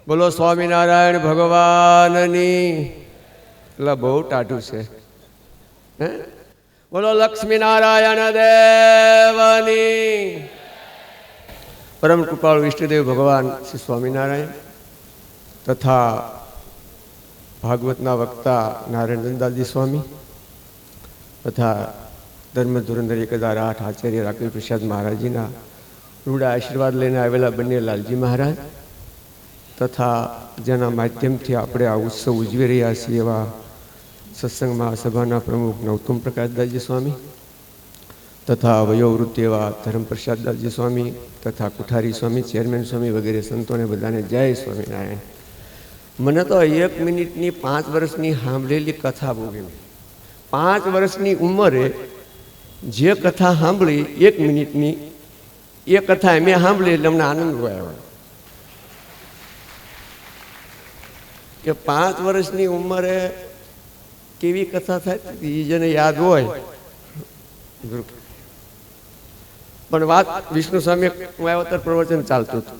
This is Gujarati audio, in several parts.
બોલો સ્વામિનારાયણ ભગવાનની. એટલે બહુ ટાઢું છે. હે બોલો લક્ષ્મીનારાયણ દેવની. પરમ કૃપાળુ વિષ્ણુદેવ ભગવાન શ્રી સ્વામિનારાયણ તથા ભાગવતના વક્તા નારાયણ નંદાજી સ્વામી તથા ધર્મ ધુરંધર 1008 આચાર્ય રાકેશ પ્રસાદ મહારાજજીના રૂડા આશીર્વાદ લઈને આવેલા બંને લાલજી મહારાજ તથા જેના માધ્યમથી આપણે આ ઉત્સવ ઉજવી રહ્યા છીએ એવા સત્સંગ મહાસભાના પ્રમુખ નવતુમ પ્રકાશદાસજી સ્વામી તથા વયોવૃત્તિ એવા ધર્મપ્રસાદદાસજી સ્વામી તથા કુઠારી સ્વામી, ચેરમેન સ્વામી વગેરે સંતોને બધાને જય સ્વામિનારાયણ. મને તો 1 મિનિટની 5 વર્ષની સાંભળેલી કથા બહુ ગમી. 5 વર્ષની ઉંમરે જે કથા સાંભળી 1 મિનિટની એ કથા મેં સાંભળી એટલે અમને આનંદ આવ્યો કે 5 વર્ષની ઉંમરે કેવી કથા થાય એ જેને યાદ હોય. પણ વાત વિષ્ણુ સ્વામી અવતાર પ્રવચન ચાલતું હતું,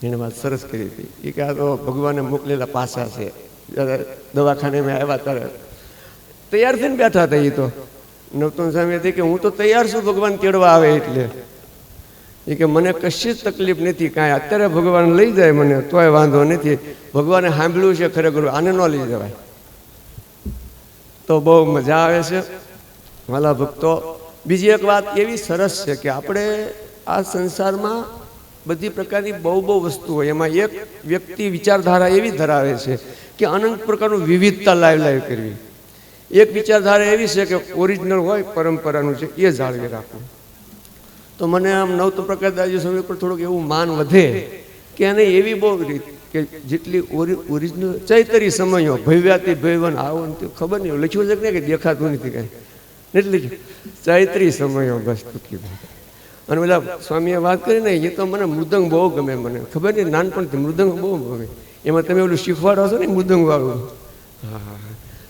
એને વાત સરસ કરી હતી. એ કે આ તો ભગવાને મોકલેલા પાસા છે. જ્યારે દવાખાને મેં આવ્યા ત્યારે તૈયાર થઈને બેઠા હતા. એ તો નવતુમ સ્વામી હતી કે હું તો તૈયાર છું ભગવાન તેડવા આવે એટલે. એ કે મને કશી જ તકલીફ નથી કાંઈ. અત્યારે ભગવાન લઈ જાય મને તોય વાંધો નથી. ભગવાને સાંભળ્યું છે ખરેખર, આને ન લઈ જવાય. તો બહુ મજા આવે છે વાલા ભક્તો. બીજી એક વાત એવી સરસ છે કે આપણે આ સંસારમાં બધી પ્રકારની બહુ વસ્તુ હોય, એમાં એક વ્યક્તિ વિચારધારા એવી ધરાવે છે કે અનંત પ્રકારનું વિવિધતા લાઈવ કરવી. એક વિચારધારા એવી છે કે ઓરિજિનલ હોય પરંપરાનું છે એ જાળવી રાખવું. તો મને આમ નવતુમ પ્રકાશદાસજી સ્વામી પર થોડુંક એવું માન વધે કે એને એવી બહુ રીત કે જેટલી ઓરિજિનલ ચૈતરી સમયો ભવ્યાથી ભયવન આવો ખબર નહીં લખ્યું છે કે દેખાતું નથી કાંઈ એટલે ચૈત્રી સમયો બસ ટૂંકી. અને પેલા સ્વામીએ વાત કરી ને એ તો મને મૃદંગ બહુ ગમે. મને ખબર નહીં નાનપણથી મૃદંગ બહુ ગમે. એમાં તમે ઓલું શીખવાડો છો ને મૃદંગ વાળું. હા,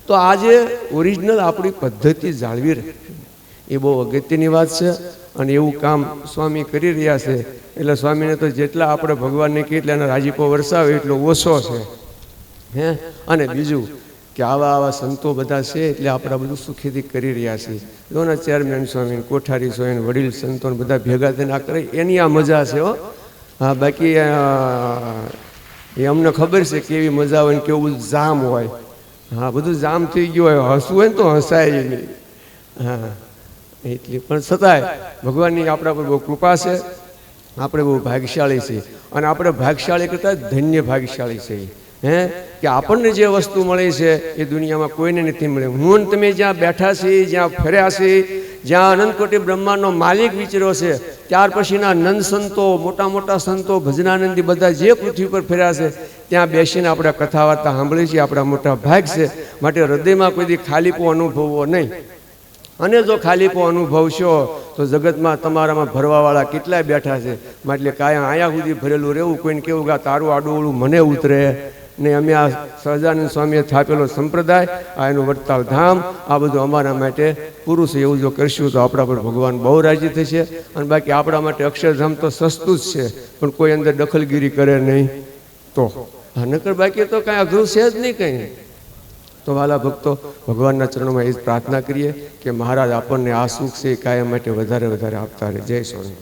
તો આજે ઓરિજિનલ આપણી પદ્ધતિ જાળવી રાખવી એ બહુ અગત્યની વાત છે. અને એવું કામ સ્વામી કરી રહ્યા છે એટલે સ્વામીને તો જેટલા આપણે ભગવાનને કહે એટલે એનો રાજીપો વરસાવે એટલો ઓછો છે. હે અને બીજું કે આવા સંતો બધા છે એટલે આપણે બધું સુખેથી કરી રહ્યા છીએ. દોના ચેરમેન સ્વામી, કોઠારી સ્વામી, વડીલ સંતો બધા ભેગા થઈને આ કરે એની આ મજા છે. હો હા, બાકી એ અમને ખબર છે કેવી મજા હોય ને કેવું બધું જામ હોય. હા, બધું જામ થઈ ગયું હોય, હસવું હોય ને તો હસાય નહીં. હા, એટલી પણ છતાંય ભગવાનની આપણા પર બહુ કૃપા છે. આપણે બહુ ભાગ્યશાળી છીએ અને આપણે ભાગ્યશાળી કરતાં ધન્ય ભાગ્યશાળી છીએ. હે કે આપણને જે વસ્તુ મળી છે એ દુનિયામાં કોઈને નથી મળે. હું તમે જ્યાં બેઠા છીએ, જ્યાં ફર્યા છીએ, જ્યાં અનંતકોટી બ્રહ્માંડનો માલિક વિચર્યો છે, ત્યાર પછીના નંદ સંતો, મોટા મોટા સંતો, ભજનાનંદી બધા જે પૃથ્વી પર ફર્યા છે ત્યાં બેસીને આપણે કથા વાર્તા સાંભળીએ છીએ. આપણા મોટા ભાગ છે. માટે હૃદયમાં કોઈ દી ખાલીપો અનુભવવો નહીં. અને જો ખાલીપો અનુભવશો તો જગતમાં તમારામાં ભરવાવાળા કેટલાય બેઠા છે. એટલે કાયમ આયા સુધી ભરેલું રહેવું. કોઈને કેવું કે તારું આડું મને ઉતરે ને અમે આ સહજાનંદ સ્વામીએ સ્થાપેલો સંપ્રદાય, આ એનું વડતાલ ધામ, આ બધું અમારા માટે પૂરું છે. એવું જો કરશું તો આપણા પર ભગવાન બહુ રાજી થશે. અને બાકી આપણા માટે અક્ષરધામ તો સસ્તું જ છે, પણ કોઈ અંદર દખલગીરી કરે નહીં તો. નકર બાકી તો કાંઈ અઘરું છે જ નહીં કંઈ. તો વાલા ભક્તો, ભગવાનના ચરણોમાં એ જ પ્રાર્થના કરીએ કે મહારાજ આપણને આ સુખ છે કાયમ માટે વધારે આપતા રહે. જય સ્વામી.